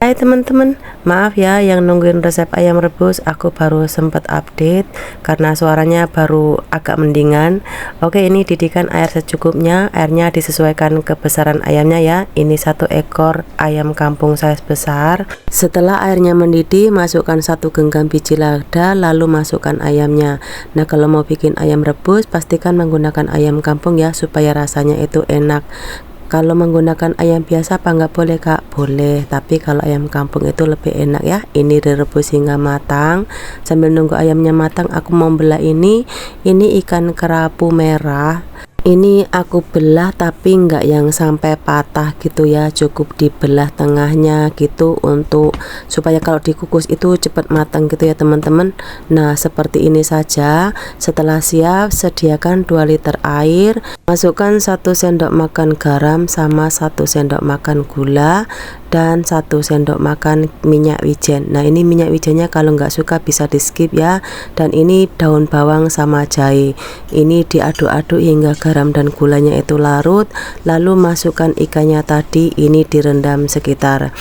Hai teman-teman, maaf ya yang nungguin resep ayam rebus, aku baru sempat update karena suaranya baru agak mendingan. Oke, ini didikan air secukupnya, airnya disesuaikan kebesaran ayamnya ya. Ini 1 ekor ayam kampung size besar. Setelah airnya mendidih, masukkan 1 genggam biji lada, lalu masukkan ayamnya. Nah, kalau mau bikin ayam rebus, pastikan menggunakan ayam kampung ya, supaya rasanya itu enak. Kalau menggunakan ayam biasa apa nggak boleh kak? Boleh, tapi kalau ayam kampung itu lebih enak ya. Ini direbus hingga matang. Sambil nunggu ayamnya matang, aku mau belah ini ikan kerapu merah. Ini aku belah tapi nggak yang sampai patah gitu ya, cukup dibelah tengahnya gitu untuk supaya kalau dikukus itu cepat matang gitu ya teman-teman. Nah, seperti ini saja. Setelah siap, sediakan 2 liter air, masukkan 1 sendok makan garam sama 1 sendok makan gula dan 1 sendok makan minyak wijen. Nah, ini minyak wijennya kalau nggak suka bisa di skip ya. Dan ini daun bawang sama jahe. Ini diaduk-aduk hingga garam dan gulanya itu larut, lalu masukkan ikannya tadi. Ini direndam sekitar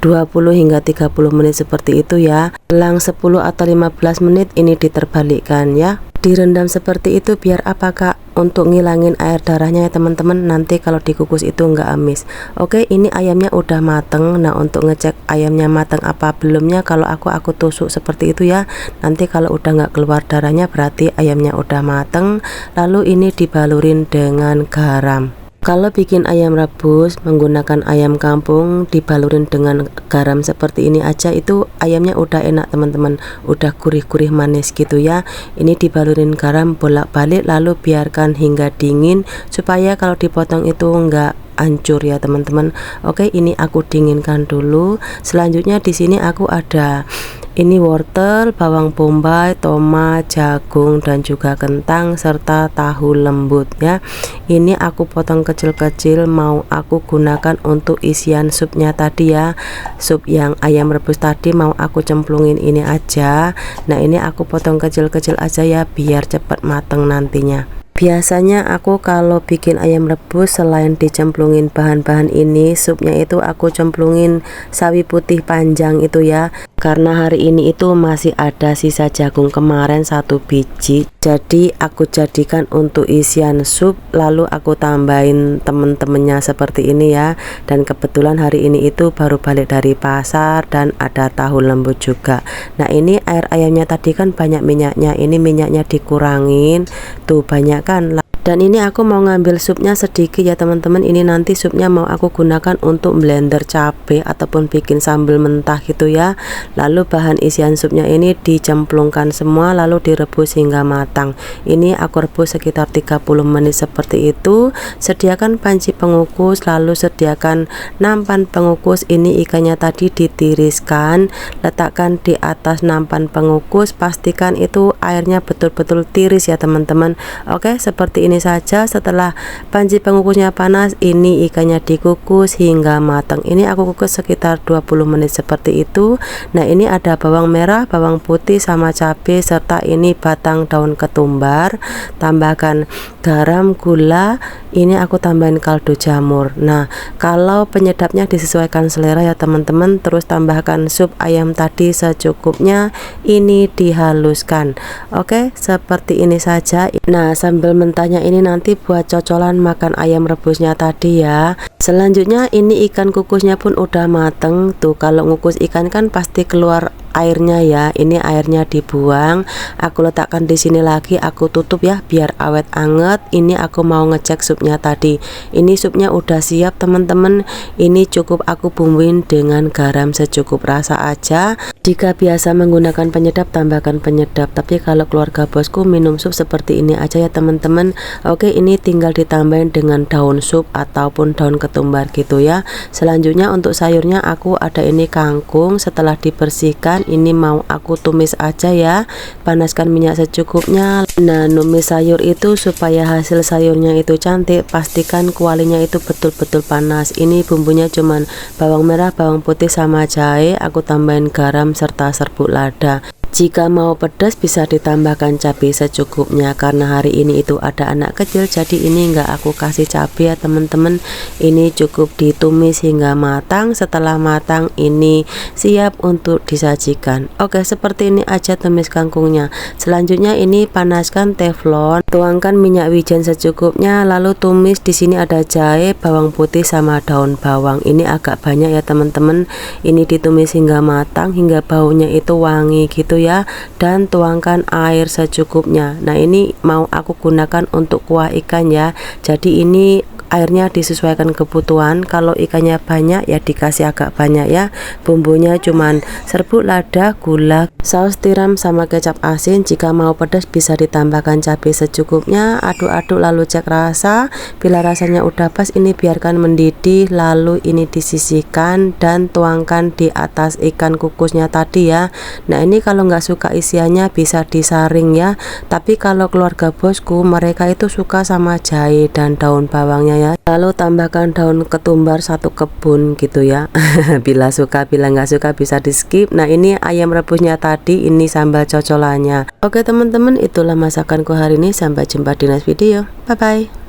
20 hingga 30 menit seperti itu ya. Selang 10 atau 15 menit ini diterbalikkan ya. Direndam seperti itu biar apa kak? Untuk ngilangin air darahnya ya teman-teman, nanti kalau dikukus itu nggak amis. Oke, ini ayamnya udah mateng. Nah, untuk ngecek ayamnya mateng apa belumnya, kalau aku tusuk seperti itu ya. Nanti kalau udah nggak keluar darahnya berarti ayamnya udah mateng. Lalu ini dibalurin dengan garam. Kalau bikin ayam rebus menggunakan ayam kampung dibalurin dengan garam seperti ini aja, itu ayamnya udah enak teman-teman, udah gurih-gurih manis gitu ya. Ini dibalurin garam bolak-balik lalu biarkan hingga dingin supaya kalau dipotong itu enggak hancur ya teman-teman. Oke, ini aku dinginkan dulu. Selanjutnya di sini aku ada ini wortel, bawang bombay, tomat, jagung dan juga kentang serta tahu lembut ya. Ini aku potong kecil-kecil, mau aku gunakan untuk isian supnya tadi ya. Sup yang ayam rebus tadi mau aku cemplungin ini aja. Nah, ini aku potong kecil-kecil aja ya biar cepat mateng nantinya. Biasanya aku kalau bikin ayam rebus selain dicemplungin bahan-bahan ini, supnya itu aku cemplungin sawi putih panjang itu ya. Karena hari ini itu masih ada sisa jagung kemarin 1 biji, jadi aku jadikan untuk isian sup, lalu aku tambahin temen-temennya seperti ini ya. Dan kebetulan hari ini itu baru balik dari pasar dan ada tahu lembut juga. Nah, ini air ayamnya tadi kan banyak minyaknya, ini minyaknya dikurangin tuh banyak kan. Dan ini aku mau ngambil supnya sedikit ya teman-teman. Ini nanti supnya mau aku gunakan untuk blender cabai ataupun bikin sambal mentah gitu ya. Lalu bahan isian supnya ini dicemplungkan semua lalu direbus hingga matang. Ini aku rebus sekitar 30 menit seperti itu. Sediakan panci pengukus, lalu sediakan nampan pengukus. Ini ikannya tadi ditiriskan, letakkan di atas nampan pengukus, pastikan itu airnya betul-betul tiris ya teman-teman. Oke, seperti ini saja. Setelah panci pengukusnya panas, ini ikannya dikukus hingga matang. Ini aku kukus sekitar 20 menit seperti itu. Nah, ini ada bawang merah, bawang putih sama cabai serta ini batang daun ketumbar. Tambahkan garam, gula. Ini aku tambahin kaldu jamur. Nah, kalau penyedapnya disesuaikan selera ya teman-teman. Terus tambahkan sup ayam tadi secukupnya. Ini dihaluskan. Oke, seperti ini saja. Nah, sambil mentahnya ini nanti buat cocolan makan ayam rebusnya tadi ya. Selanjutnya ini ikan kukusnya pun udah mateng tuh. Kalau ngukus ikan kan pasti keluar airnya ya. Ini airnya dibuang. Aku letakkan di sini lagi, aku tutup ya biar awet anget. Ini aku mau ngecek supnya tadi. Ini supnya udah siap teman-teman. Ini cukup aku bumbuin dengan garam secukup rasa aja. Jika biasa menggunakan penyedap, tambahkan penyedap. Tapi kalau keluarga bosku minum sup seperti ini aja ya teman-teman. Oke, ini tinggal ditambahin dengan daun sup ataupun daun ketumbar gitu ya. Selanjutnya untuk sayurnya aku ada ini kangkung. Setelah dibersihkan, ini mau aku tumis aja ya. Panaskan minyak secukupnya. Nah, numis sayur itu supaya hasil sayurnya itu cantik, pastikan kualinya itu betul-betul panas. Ini bumbunya cuman bawang merah, bawang putih sama jahe. Aku tambahin garam serta serbuk lada. Jika mau pedas bisa ditambahkan cabai secukupnya, karena hari ini itu ada anak kecil jadi ini enggak aku kasih cabai ya teman-teman. Ini cukup ditumis hingga matang. Setelah matang ini siap untuk disajikan. Oke, seperti ini aja tumis kangkungnya. Selanjutnya ini panaskan teflon, tuangkan minyak wijen secukupnya, lalu tumis. Di sini ada jahe, bawang putih sama daun bawang. Ini agak banyak ya teman-teman. Ini ditumis hingga matang, hingga baunya itu wangi gitu ya, dan tuangkan air secukupnya. Nah, ini mau aku gunakan untuk kuah ikan ya. Jadi ini airnya disesuaikan kebutuhan. Kalau ikannya banyak ya dikasih agak banyak ya. Bumbunya cuman serbuk lada, gula, saus tiram sama kecap asin. Jika mau pedas bisa ditambahkan cabai secukupnya. Aduk-aduk lalu cek rasa. Bila rasanya udah pas ini biarkan mendidih, lalu ini disisihkan dan tuangkan di atas ikan kukusnya tadi ya. Nah, ini kalau nggak suka isiannya bisa disaring ya. Tapi kalau keluarga bosku mereka itu suka sama jahe dan daun bawangnya ya. Lalu tambahkan daun ketumbar 1 kebun gitu ya. Bila suka, bila nggak suka bisa di skip. Nah, ini ayam rebusnya tadi, ini sambal cocolannya. Oke teman-teman, itulah masakanku hari ini. Sampai jumpa di next video. Bye bye.